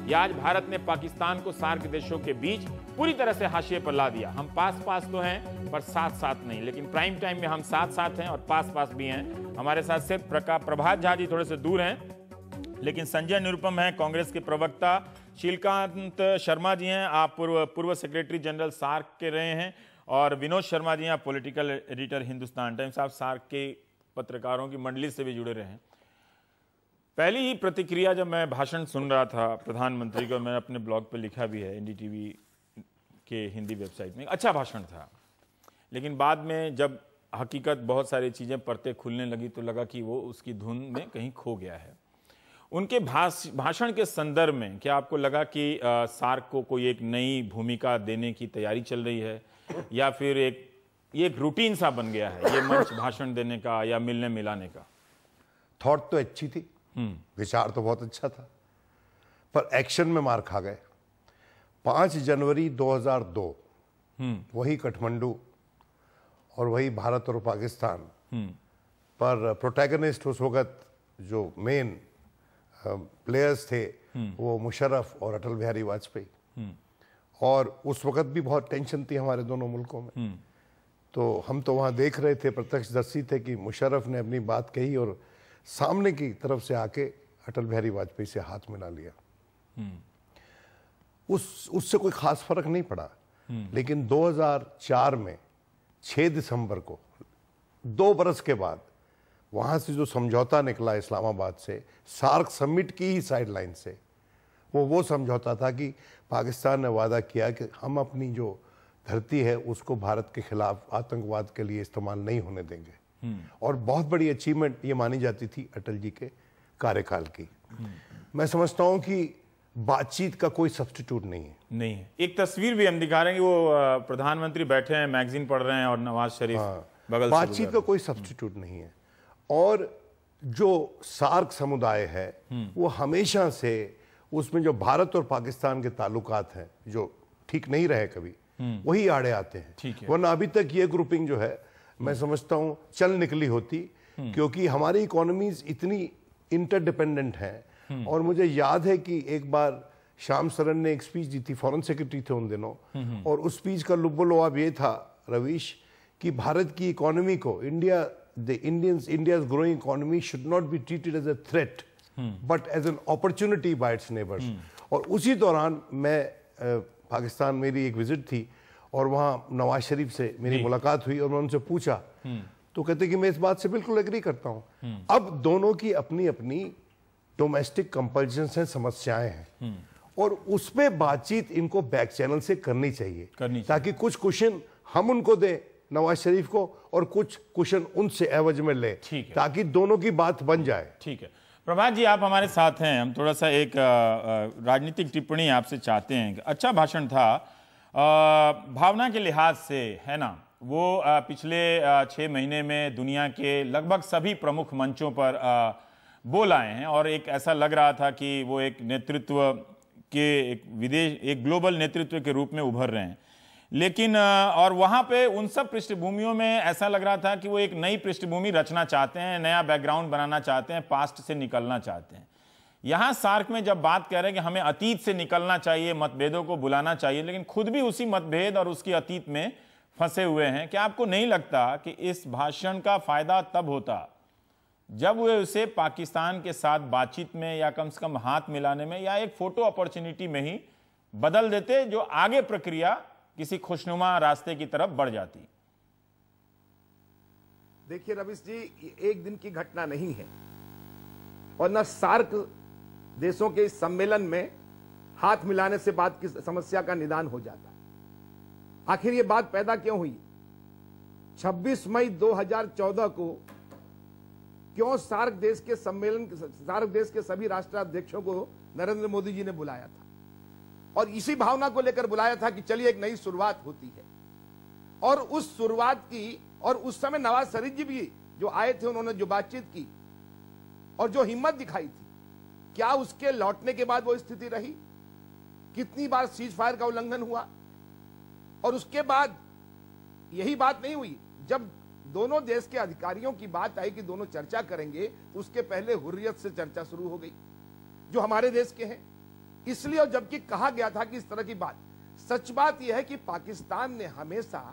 ये आज भारत ने पाकिस्तान को सार्क देशों के बीच पूरी तरह से हाशिए पर ला दिया। हम पास पास तो हैं पर साथ साथ नहीं, लेकिन प्राइम टाइम में हम साथ साथ हैं और पास पास भी हैं। हमारे साथ से प्रभात झा जी थोड़े से दूर हैं, लेकिन संजय निरुपम हैं, कांग्रेस के प्रवक्ता। शीलकांत शर्मा जी हैं, आप पूर्व सेक्रेटरी जनरल सार्क के रहे हैं। और विनोद शर्मा जी हैं, पॉलिटिकल एडिटर हिंदुस्तान टाइम्स, आप सार्क के पत्रकारों की मंडली से भी जुड़े रहे हैं। पहली ही प्रतिक्रिया जब मैं भाषण सुन रहा था प्रधानमंत्री को, मैंने अपने ब्लॉग पर लिखा भी है, एनडीटीवी के हिंदी वेबसाइट में, अच्छा भाषण था। लेकिन बाद में जब हकीकत बहुत सारी चीज़ें परतें खुलने लगी तो लगा कि वो उसकी धुन में कहीं खो गया है। उनके भाषण के संदर्भ में क्या आपको लगा कि सार्क को कोई एक नई भूमिका देने की तैयारी चल रही है, या फिर ये एक रूटीन सा बन गया है ये मंच भाषण देने का या मिलने मिलाने का? थॉट तो अच्छी थी, विचार तो बहुत अच्छा था, पर एक्शन में मार खा गए। 5 जनवरी 2002 वही काठमांडू और वही भारत और पाकिस्तान पर प्रोटैगनिस्ट उस वक्त जो मेन प्लेयर्स थे वो मुशर्रफ और अटल बिहारी वाजपेयी, और उस वक्त भी बहुत टेंशन थी हमारे दोनों मुल्कों में। तो हम तो वहाँ देख रहे थे, प्रत्यक्षदर्शी थे कि मुशर्रफ ने अपनी बात कही और सामने की तरफ से आके अटल बिहारी वाजपेयी से हाथ मिला लिया। उससे कोई खास फर्क नहीं पड़ा। लेकिन 2004 में 6 दिसंबर को 2 बरस के बाद वहां से जो समझौता निकला इस्लामाबाद से, सार्क समिट की ही साइडलाइन से, वो समझौता था कि पाकिस्तान ने वादा किया कि हम अपनी जो धरती है उसको भारत के खिलाफ आतंकवाद के लिए इस्तेमाल नहीं होने देंगे। और बहुत बड़ी अचीवमेंट ये मानी जाती थी अटल जी के कार्यकाल की। मैं समझता हूं कि बातचीत का कोई सब्स्टिट्यूट नहीं है। एक तस्वीर भी हम दिखा रहे हैं कि वो प्रधानमंत्री बैठे हैं, मैगजीन पढ़ रहे हैं और नवाज शरीफ बगल से बातचीत का कोई सब्स्टिट्यूट नहीं है। और जो सार्क समुदाय है वो हमेशा से उसमें जो भारत और पाकिस्तान के ताल्लुकात हैं जो ठीक नहीं रहे कभी, वही आड़े आते हैं। वरना अभी तक ये ग्रुपिंग जो है मैं समझता हूं चल निकली होती, क्योंकि हमारी इकोनॉमीज इतनी इंटरडिपेंडेंट हैं। और मुझे याद है कि एक बार श्याम सरन ने एक स्पीच दी थी, फॉरेन सेक्रेटरी थे उन दिनों, और उस स्पीच का लुब्बो-लुआब ये था रवीश कि भारत की इकोनॉमी को India's growing economy should not be treated as a threat, but as an opportunity by its neighbors. और उसी दौरान मैं पाकिस्तान, मेरी एक विजिट थी और वहाँ नवाज शरीफ से मेरी मुलाकात हुई और मैं उनसे पूछा तो कहते कि मैं इस बात से बिल्कुल एग्री करता हूँ। अब दोनों की अपनी अपनी डोमेस्टिक कंपल्शंस हैं, समस्याएं हैं, और उसमें बातचीत इनको बैक चैनल से करनी चाहिए ताकि कुछ कुशन हम उनको दें नवाज शरीफ को और कुछ कुशन उनसे एवज में ले, ताकि दोनों की बात बन जाए। ठीक है, प्रभात जी आप हमारे साथ हैं। हम थोड़ा सा एक राजनीतिक टिप्पणी आपसे चाहते हैं। अच्छा भाषण था, भावना के लिहाज से है ना, वो पिछले 6 महीने में दुनिया के लगभग सभी प्रमुख मंचों पर बोल आए हैं और एक ऐसा लग रहा था कि वो एक नेतृत्व के एक ग्लोबल नेतृत्व के रूप में उभर रहे हैं। लेकिन और वहां पे उन सब पृष्ठभूमियों में ऐसा लग रहा था कि वो एक नई पृष्ठभूमि रचना चाहते हैं, नया बैकग्राउंड बनाना चाहते हैं, पास्ट से निकलना चाहते हैं। यहां सार्क में जब बात कह रहे हैं कि हमें अतीत से निकलना चाहिए, मतभेदों को बुलाना चाहिए, लेकिन खुद भी उसी मतभेद और उसकी अतीत में फंसे हुए हैं। क्या आपको नहीं लगता कि इस भाषण का फायदा तब होता जब वे उसे पाकिस्तान के साथ बातचीत में या कम से कम हाथ मिलाने में या एक फोटो अपॉर्चुनिटी में ही बदल देते, जो आगे प्रक्रिया किसी खुशनुमा रास्ते की तरफ बढ़ जाती? देखिए रवीश जी, एक दिन की घटना नहीं है और न सार्क देशों के इस सम्मेलन में हाथ मिलाने से बात की समस्या का निदान हो जाता। आखिर ये बात पैदा क्यों हुई? 26 मई 2014 को क्यों सार्क देश के सम्मेलन, सार्क देश के सभी राष्ट्राध्यक्षों को नरेंद्र मोदी जी ने बुलाया था और इसी भावना को लेकर बुलाया था कि चलिए एक नई शुरुआत होती है। और उस शुरुआत की, और उस समय नवाज शरीफ जी भी जो आए थे, उन्होंने जो बातचीत की और जो हिम्मत दिखाई थी, क्या उसके लौटने के बाद वो स्थिति रही? कितनी बार सीज फायर का उल्लंघन हुआ? और उसके बाद यही बात नहीं हुई। जब दोनों देश के अधिकारियों की बात आई कि दोनों चर्चा करेंगे, तो उसके पहले हुर्रियत से चर्चा शुरू हो गई, जो हमारे देश के हैं। इसलिए, और जबकि कहा गया था कि इस तरह की बात, सच बात यह है कि पाकिस्तान ने हमेशा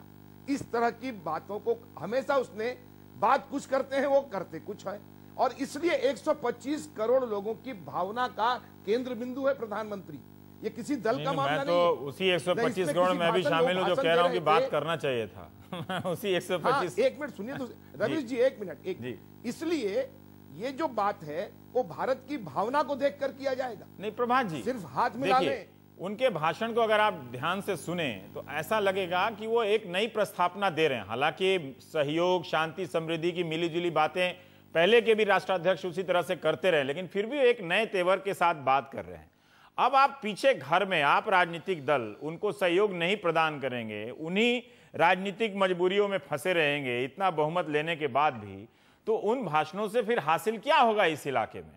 इस तरह की बातों को, हमेशा उसने बात कुछ करते हैं वो करते कुछ है, और इसलिए 125 करोड़ लोगों की भावना का केंद्र बिंदु है प्रधानमंत्री। ये किसी दल का मामला नहीं है। उसी 125 करोड़ में भी शामिल हूं जो कह रहा हूं कि बात करना चाहिए था। उसी 125। एक मिनट सुनिए तो रवीश जी, एक मिनट। इसलिए ये जो बात है वो भारत की भावना को देखकर किया जाएगा। नहीं प्रभात जी, सिर्फ हाथ मिलाने। उनके भाषण को अगर आप ध्यान से सुने तो ऐसा लगेगा कि वो एक नई प्रस्तावना दे रहे हैं। हालांकि सहयोग, शांति, समृद्धि की मिलीजुली बातें पहले के भी राष्ट्राध्यक्ष उसी तरह से करते रहे, लेकिन फिर भी एक नए तेवर के साथ बात कर रहे हैं। अब आप पीछे घर में, आप राजनीतिक दल उनको सहयोग नहीं प्रदान करेंगे, उन्हीं राजनीतिक मजबूरियों में फंसे रहेंगे इतना बहुमत लेने के बाद भी, तो उन भाषणों से फिर हासिल क्या होगा इस इलाके में?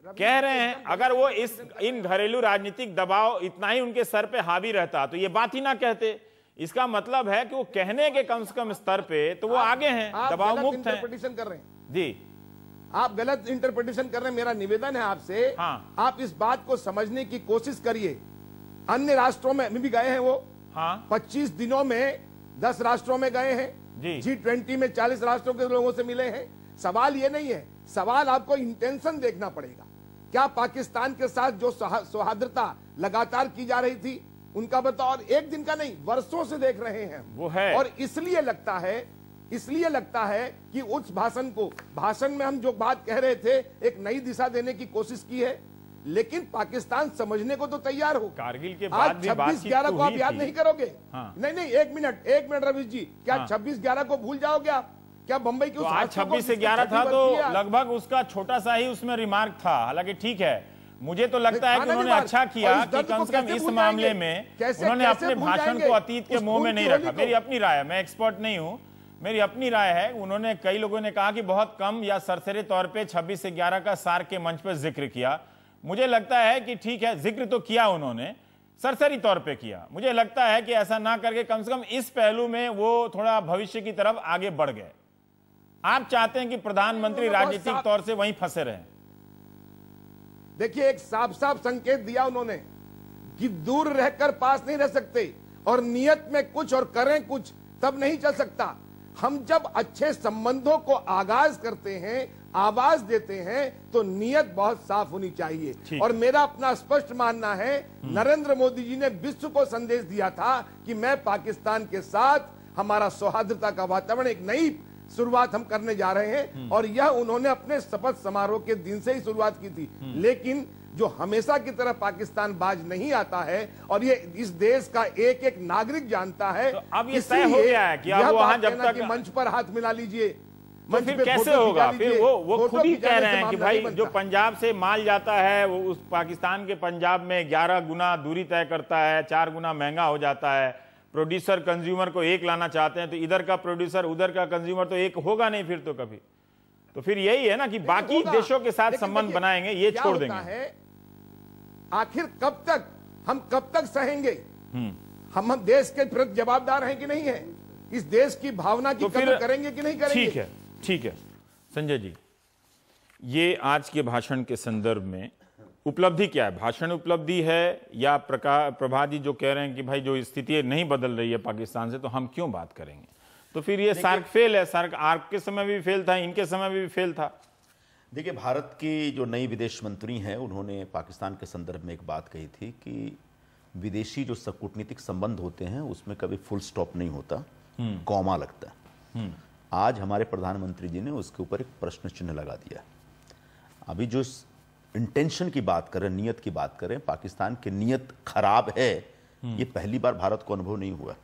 कह रहे हैं अगर वो इन घरेलू राजनीतिक दबाव इतना ही उनके सर पे हावी रहता तो ये बात ही ना कहते। इसका मतलब है कि वो कहने के कम से कम स्तर पे तो वो आगे हैं, दबाव मुक्त हैं। इंटरप्रिटेशन कर रहे हैं जी, आप गलत इंटरप्रिटेशन कर रहे हैं। मेरा निवेदन है आपसे, हाँ। आप इस बात को समझने की कोशिश करिए। अन्य राष्ट्रों में भी गए हैं वो, हाँ। 25 दिनों में 10 राष्ट्रों में गए हैं, G20 में 40 राष्ट्रों के लोगों से मिले हैं। सवाल ये नहीं है, सवाल आपको इंटेंशन देखना पड़ेगा। क्या पाकिस्तान के साथ जो सौहार्दता लगातार की जा रही थी उनका बताओ, और एक दिन का नहीं, वर्षों से देख रहे हैं वो है। और इसलिए लगता है कि उस भाषण में हम जो बात कह रहे थे एक नई दिशा देने की कोशिश की है, लेकिन पाकिस्तान समझने को तो तैयार हो। कारगिल के बाद आज 26/11 को आप याद नहीं करोगे? हाँ। नहीं, एक मिनट रवीश जी, क्या 26/11 को भूल जाओगे आप? क्या बंबई की आज 26 से 11 था तो लगभग उसका छोटा सा ही उसमें रिमार्क था। हालांकि ठीक है, मुझे तो लगता है कि उन्होंने अच्छा किया कि कम से कम इस मामले में उन्होंने अपने भाषण को अतीत के मुंह में नहीं रखा। मेरी अपनी राय है, मैं एक्सपर्ट नहीं हूं, मेरी अपनी राय है। उन्होंने, कई लोगों ने कहा कि बहुत कम या सरसरी तौर पे 26 से 11 का सार्क के मंच पर जिक्र किया। मुझे लगता है कि ठीक है, जिक्र तो किया उन्होंने, सरसरी तौर पे किया। मुझे लगता है कि ऐसा ना करके कम से कम इस पहलू में वो थोड़ा भविष्य की तरफ आगे बढ़ गए। आप चाहते हैं कि प्रधानमंत्री राजनीतिक तौर से वहीं फंसे रहें? देखिए, एक साफ साफ संकेत दिया उन्होंने कि दूर रहकर पास नहीं रह सकते, और नियत में कुछ और करें कुछ, तब नहीं चल सकता। हम जब अच्छे संबंधों को आगाज करते हैं, आवाज देते हैं, तो नियत बहुत साफ होनी चाहिए। और मेरा अपना स्पष्ट मानना है, नरेंद्र मोदी जी ने विश्व को संदेश दिया था कि मैं पाकिस्तान के साथ, हमारा सौहार्दता का वातावरण, एक नई शुरुआत हम करने जा रहे हैं, और यह उन्होंने अपने शपथ समारोह के दिन से ही शुरुआत की थी। लेकिन जो हमेशा की तरह पाकिस्तान बाज नहीं आता है, और ये इस देश का एक एक नागरिक जानता है। तो अब ये तय हो गया है कि अब वहां जब तक मंच पर हाथ मिला लीजिए, तो फिर कैसे होगा? फिर वो खुद ही कह रहे हैं कि भाई जो पंजाब से माल जाता है वो उस पाकिस्तान के पंजाब में 11 गुना दूरी तय करता है, 4 गुना महंगा हो जाता है। प्रोड्यूसर कंज्यूमर को एक लाना चाहते हैं तो इधर का प्रोड्यूसर उधर का कंज्यूमर तो एक होगा नहीं फिर तो कभी। तो फिर यही है ना कि बाकी देशों के साथ संबंध बनाएंगे, ये छोड़ देंगे। आखिर कब तक सहेंगे? हम देश के प्रति जवाबदार हैं कि नहीं है? इस देश की भावना की कदर करेंगे कि नहीं करेंगे? ठीक है संजय जी, ये आज के भाषण के संदर्भ में उपलब्धि क्या है? भाषण उपलब्धि है या प्रभात जी जो कह रहे हैं कि भाई जो स्थिति नहीं बदल रही है पाकिस्तान से तो हम क्यों बात करेंगे? तो फिर ये सार्क फेल है। सार्क आपके समय भी फेल था, इनके समय भी फेल था। देखिए, भारत की जो नई विदेश मंत्री हैं उन्होंने पाकिस्तान के संदर्भ में एक बात कही थी कि विदेशी जो कूटनीतिक संबंध होते हैं उसमें कभी फुल स्टॉप नहीं होता, कॉमा लगता है। आज हमारे प्रधानमंत्री जी ने उसके ऊपर एक प्रश्न चिन्ह लगा दिया। अभी जो इंटेंशन की बात करें, नियत की बात करें, पाकिस्तान की नियत खराब है, ये पहली बार भारत को अनुभव नहीं हुआ।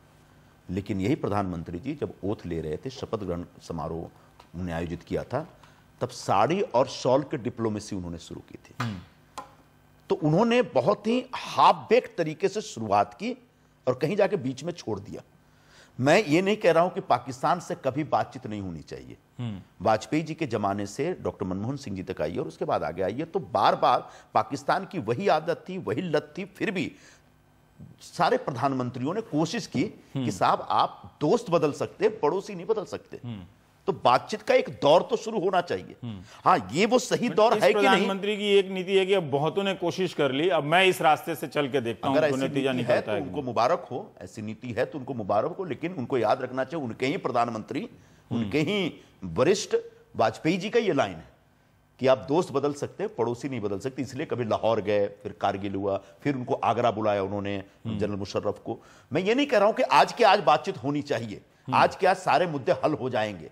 लेकिन यही प्रधानमंत्री जी जब ओथ ले रहे थे, शपथ ग्रहण समारोह उन्होंने आयोजित किया था, तब साड़ी और शॉल की डिप्लोमेसी उन्होंने शुरू की थी। तो उन्होंने बहुत ही हाफ बेक्ड तरीके से शुरुआत की और कहीं जाके बीच में छोड़ दिया। मैं ये नहीं कह रहा हूं कि पाकिस्तान से कभी बातचीत नहीं होनी चाहिए। वाजपेयी जी के जमाने से डॉक्टर मनमोहन सिंह जी तक आई और उसके बाद आगे आई है, तो बार बार पाकिस्तान की वही आदत थी, वही लत थी। फिर भी सारे प्रधानमंत्रियों ने कोशिश की कि साहब आप दोस्त बदल सकते, पड़ोसी नहीं बदल सकते। तो बातचीत का एक दौर तो शुरू होना चाहिए। हाँ, ये वो सही दौर है कि नहीं। प्रधानमंत्री की एक नीति है कि अब बहुतों ने कोशिश कर ली, अब मैं इस रास्ते से चल के देखता हूं, तो नतीजा निकलता है। उनको मुबारक हो, ऐसी नीति है तो उनको मुबारक हो, लेकिन उनको याद रखना चाहिए उनके ही प्रधानमंत्री, उनके ही वरिष्ठ वाजपेयी जी का ये लाइन है कि आप दोस्त बदल सकते हैं, पड़ोसी नहीं बदल सकते। इसलिए कभी लाहौर गए, फिर कारगिल हुआ, फिर उनको आगरा बुलाया उन्होंने जनरल मुशर्रफ को। मैं ये नहीं कह रहा हूं कि आज के आज बातचीत होनी चाहिए, आज के आज सारे मुद्दे हल हो जाएंगे,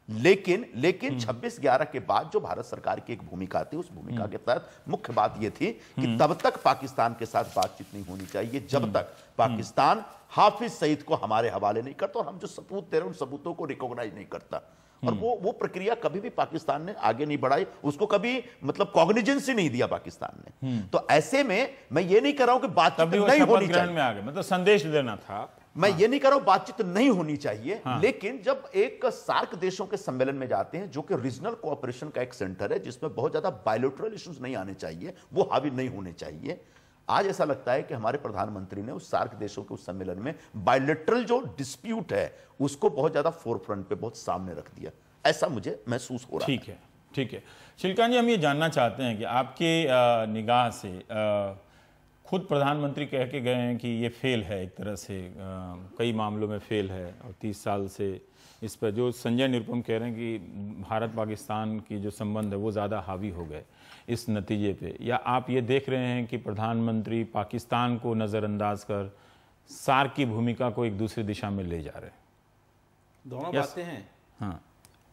लेकिन 26/11 के बाद जो भारत सरकार की एक भूमिका थी, उस भूमिका के तहत मुख्य बात यह थी कि तब तक पाकिस्तान के साथ बातचीत नहीं होनी चाहिए जब तक पाकिस्तान हाफिज सईद को हमारे हवाले नहीं करता, और हम जो सबूत दे रहे हैं उन सबूतों को रिकॉग्नाइज नहीं करता। और वो प्रक्रिया कभी भी पाकिस्तान ने आगे नहीं बढ़ाई, उसको कभी मतलब कॉग्निजेंस ही नहीं दिया पाकिस्तान ने। तो ऐसे में मैं ये नहीं कर रहा हूं कि बातचीत नहीं होनी चाहिए, में आगे मतलब संदेश देना था। मैं ये नहीं कर रहा हूं बातचीत नहीं होनी चाहिए, लेकिन जब एक सार्क देशों के सम्मेलन में जाते हैं जो कि रीजनल कोऑपरेशन का एक सेंटर है, जिसमें बहुत ज्यादा बायलैटरल इश्यूज नहीं आने चाहिए, वो हावी नहीं होने चाहिए। आज ऐसा लगता है कि हमारे प्रधानमंत्री ने उस सार्क देशों के उस सम्मेलन में बायलैटरल जो डिस्प्यूट है उसको बहुत ज्यादा फोरफ्रंट पे, बहुत सामने रख दिया, ऐसा मुझे महसूस हो रहा है। ठीक है, ठीक है। शिलकान जी, हम ये जानना चाहते हैं कि आपके निगाह से खुद प्रधानमंत्री कह के गए हैं कि ये फेल है, एक तरह से कई मामलों में फेल है, और 30 साल से इस पर जो संजय निरुपम कह रहे हैं कि भारत पाकिस्तान की जो संबंध है वो ज़्यादा हावी हो गए इस नतीजे पे, या आप ये देख रहे हैं कि प्रधानमंत्री पाकिस्तान को नज़रअंदाज कर सार्क की भूमिका को एक दूसरी दिशा में ले जा रहे हैं? दोनों बातें हैं। हाँ,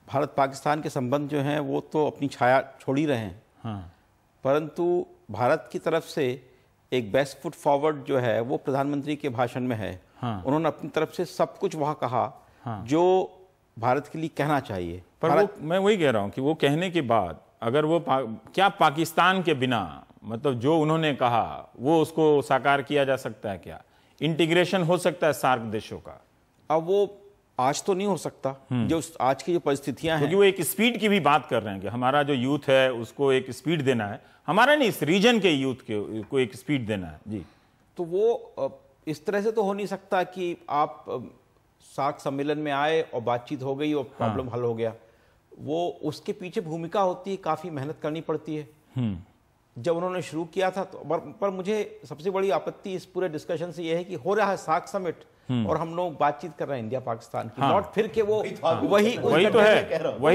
भारत पाकिस्तान के संबंध जो हैं वो तो अपनी छाया छोड़ ही रहे हैं, हाँ, परंतु भारत की तरफ से एक बेस्ट फुट फॉरवर्ड जो है वो प्रधानमंत्री के भाषण में है। हाँ। उन्होंने अपनी तरफ से सब कुछ वहाँ कहा, हाँ। जो भारत के लिए कहना चाहिए। पर वो मैं वही कह रहा हूँ कि वो कहने के बाद अगर वो क्या पाकिस्तान के बिना, मतलब जो उन्होंने कहा वो उसको साकार किया जा सकता है? क्या इंटीग्रेशन हो सकता है सार्क देशों का? अब वो आज तो नहीं हो सकता, जो आज की जो परिस्थितियां हैं, क्योंकि वो एक स्पीड की भी बात कर रहे हैं कि हमारा जो यूथ है उसको एक स्पीड देना है, हमारा नहीं, इस रीजन के यूथ को एक स्पीड देना है जी। तो वो इस तरह से तो हो नहीं सकता कि आप सार्क सम्मेलन में आए और बातचीत हो गई और प्रॉब्लम हल हो गया। वो उसके पीछे भूमिका होती है, काफ़ी मेहनत करनी पड़ती है। जब उन्होंने शुरू किया था तो पर मुझे सबसे बड़ी आपत्ति इस पूरे डिस्कशन से यह है कि हो रहा है सार्क समिट और हम लोग बातचीत कर रहे हैं इंडिया पाकिस्तान की, नॉट फिर के वो वही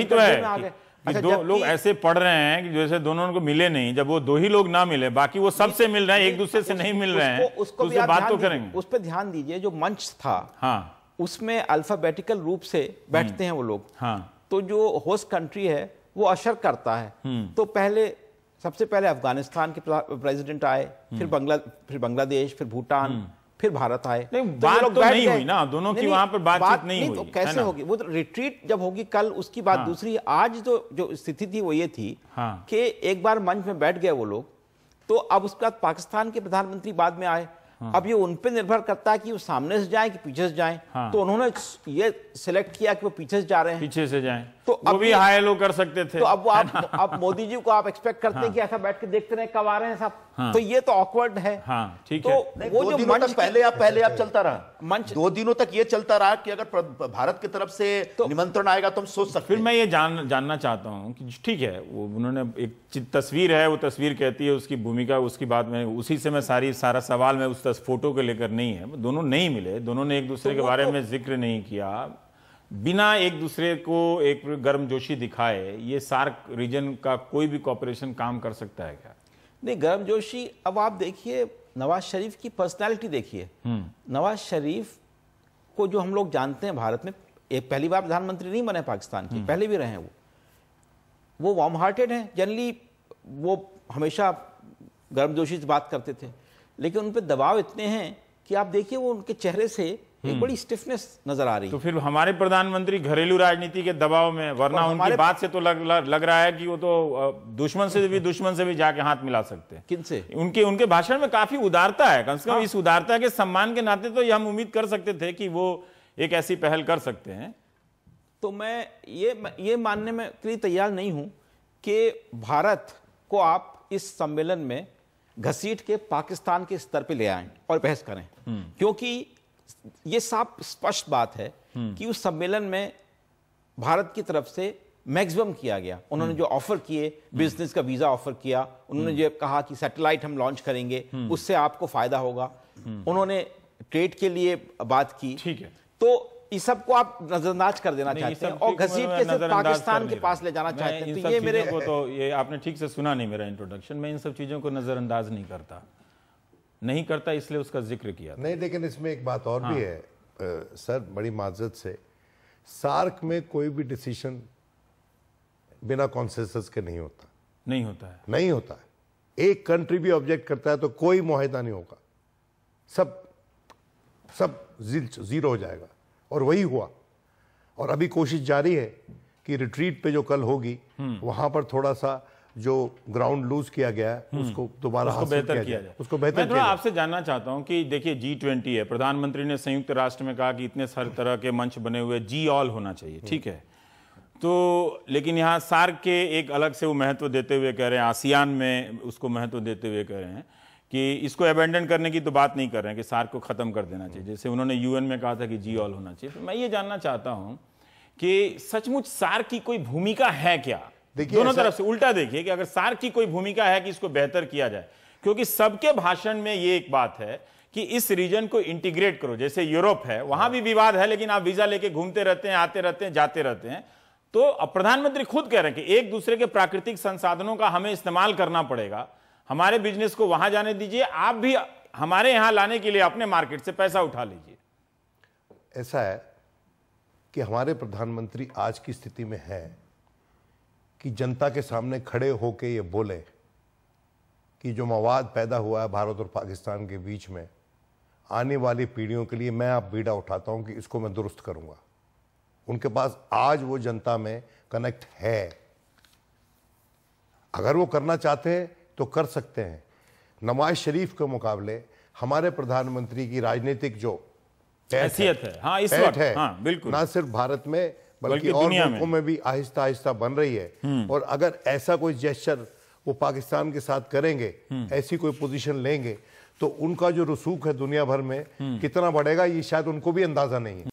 तो है कि दो लोग ऐसे पढ़ रहे हैं कि जैसे दोनों को मिले नहीं, जब वो दो ही लोग ना मिले, बाकी वो सबसे मिल रहे हैं, एक दूसरे से नहीं मिल रहे हैं, उसको तो बात तो करेंगे। उस पर ध्यान दीजिए, जो मंच था हाँ, उसमें अल्फाबेटिकल रूप से बैठते हैं वो लोग। हाँ, तो जो होस्ट कंट्री है वो अशर करता है। तो सबसे पहले अफगानिस्तान के प्रेसिडेंट आए, फिर बांग्लादेश, फिर भूटान, फिर भारत आए। नहीं, बात तो नहीं हुई ना, दोनों की वहां पर बातचीत नहीं हुई। तो कैसे होगी वो? तो रिट्रीट जब होगी कल, उसकी बात दूसरी। आज तो जो स्थिति थी वो ये थी कि एक बार मंच में बैठ गए वो लोग, तो अब उसके बाद पाकिस्तान के प्रधानमंत्री बाद में आए। अब ये उन पे निर्भर करता है कि वो सामने से जाएं कि पीछे से जाएं। तो उन्होंने ये सिलेक्ट किया कि वो पीछे से जा रहे हैं, पीछे से जाएं, तो वो भी हाई लो कर सकते थे। तो अब आप मोदी जी को आप एक्सपेक्ट करते हैं कि ऐसा बैठ के देखते रहे कब आ रहे हैं सब। तो ये तो ऑकवर्ड है। ठीक तो है। वो जो मंच पहले आप चलता रहा, मंच 2 दिनों तक ये चलता रहा कि अगर भारत की तरफ से निमंत्रण आएगा तो हम सोच सकते फिर हैं। मैं ये जानना चाहता हूँ कि ठीक है, वो उन्होंने एक तस्वीर है, वो तस्वीर कहती है उसकी भूमिका, उसकी बात में उसी से मैं सारा सवाल में उस फोटो को लेकर नहीं है। दोनों नहीं मिले, दोनों ने एक दूसरे के बारे में जिक्र नहीं किया, बिना एक दूसरे को एक गर्मजोशी दिखाए ये सार्क रीजन का कोई भी कॉपरेशन काम कर सकता है क्या? नहीं, गर्मजोशी, अब आप देखिए नवाज शरीफ की पर्सनालिटी देखिए। नवाज शरीफ को जो हम लोग जानते हैं भारत में, एक पहली बार प्रधानमंत्री नहीं बने पाकिस्तान के, पहले भी रहे हैं। वो वार्म हार्टेड हैं जनरली, वो हमेशा गर्मजोशी से बात करते थे, लेकिन उन पर दबाव इतने हैं कि आप देखिए वो उनके चेहरे से एक बड़ी स्टिफनेस नजर आ रही है। तो फिर हमारे प्रधानमंत्री घरेलू राजनीति के दबाव में, वरना उनकी बात से तो लग रहा है कि वो तो दुश्मन से भी जाके हाथ मिला सकते हैं। किनसे? उनके भाषण में काफी उदारता है, कम से कम इस उदारता के सम्मान के नाते तो ये हम उम्मीद कर सकते थे कि वो एक ऐसी पहल कर सकते हैं। तो मैं ये मानने में के लिए तैयार नहीं हूं कि भारत को आप इस सम्मेलन में घसीट के पाकिस्तान के स्तर पे ले आएं और बहस करें, क्योंकि ये साफ स्पष्ट बात है कि उस सम्मेलन में भारत की तरफ से मैक्सिमम किया गया। उन्होंने जो ऑफर किए, बिजनेस का वीजा ऑफर किया, उन्होंने जो कहा कि सैटेलाइट हम लॉन्च करेंगे, उससे आपको फायदा होगा, उन्होंने ट्रेड के लिए बात की। ठीक है, तो इस सब को आप नजरअंदाज कर देना चाहते हैं और घसीट के सिर्फ पाकिस्तान के पास ले जाना चाहते हैं। तो ये मेरे को तो ये आपने ठीक से सुना नहीं मेरा इंट्रोडक्शन। मैं इन सब चीजों को नजरअंदाज नहीं करता, इसलिए उसका जिक्र किया था। नहीं, लेकिन इसमें एक बात और भी है सर, बड़ी माजरत से, सार्क में कोई भी डिसीजन बिना कॉन्सेंसस के नहीं होता है। एक कंट्री भी ऑब्जेक्ट करता है तो कोई मुआहिदा नहीं होगा, सब जीरो हो जाएगा। और वही हुआ। और अभी कोशिश जारी है कि रिट्रीट पे जो कल होगी वहां पर थोड़ा सा जो ग्राउंड लूज किया गया है उसको दोबारा बेहतर किया जाए। उसको बेहतर मैं थोड़ा आपसे जानना चाहता हूं कि देखिए G20 है, प्रधानमंत्री ने संयुक्त राष्ट्र में कहा कि इतने सारे तरह के मंच बने हुए, जी ऑल होना चाहिए, ठीक है। तो लेकिन यहाँ सार्क के एक अलग से वो महत्व देते हुए कह रहे हैं, आसियान में उसको महत्व देते हुए कह रहे हैं कि इसको अबेंडन करने की तो बात नहीं कर रहे हैं कि सार्क को खत्म कर देना चाहिए, जैसे उन्होंने यूएन में कहा था कि जी ऑल होना चाहिए। तो मैं ये जानना चाहता हूं कि सचमुच सार्क की कोई भूमिका है क्या? दोनों तरफ से उल्टा देखिए कि अगर सार्क की कोई भूमिका है कि इसको बेहतर किया जाए, क्योंकि सबके भाषण में ये एक बात है कि इस रीजन को इंटीग्रेट करो। जैसे यूरोप है, वहां भी विवाद है, लेकिन आप वीजा लेके घूमते रहते हैं, आते रहते हैं, जाते रहते हैं। तो अब प्रधानमंत्री खुद कह रहे हैं कि एक दूसरे के प्राकृतिक संसाधनों का हमें इस्तेमाल करना पड़ेगा, हमारे बिजनेस को वहां जाने दीजिए, आप भी हमारे यहां लाने के लिए अपने मार्केट से पैसा उठा लीजिए। ऐसा है कि हमारे प्रधानमंत्री आज की स्थिति में है कि जनता के सामने खड़े होकर ये बोले कि जो मवाद पैदा हुआ है भारत और पाकिस्तान के बीच में, आने वाली पीढ़ियों के लिए मैं आप बीड़ा उठाता हूं कि इसको मैं दुरुस्त करूंगा। उनके पास आज वो जनता में कनेक्ट है, अगर वो करना चाहते हैं तो कर सकते हैं। नवाज शरीफ के मुकाबले हमारे प्रधानमंत्री की राजनीतिक जो हैसियत है, हाँ, इस वक्त है, हाँ, बिल्कुल, ना सिर्फ भारत में बल्कि और मुल्कों में भी आहिस्ता आहिस्ता बन रही है। और अगर ऐसा कोई जेस्चर वो पाकिस्तान के साथ करेंगे, ऐसी कोई पोजीशन लेंगे, तो उनका जो रसूख है दुनिया भर में कितना बढ़ेगा ये शायद उनको भी अंदाजा नहीं है।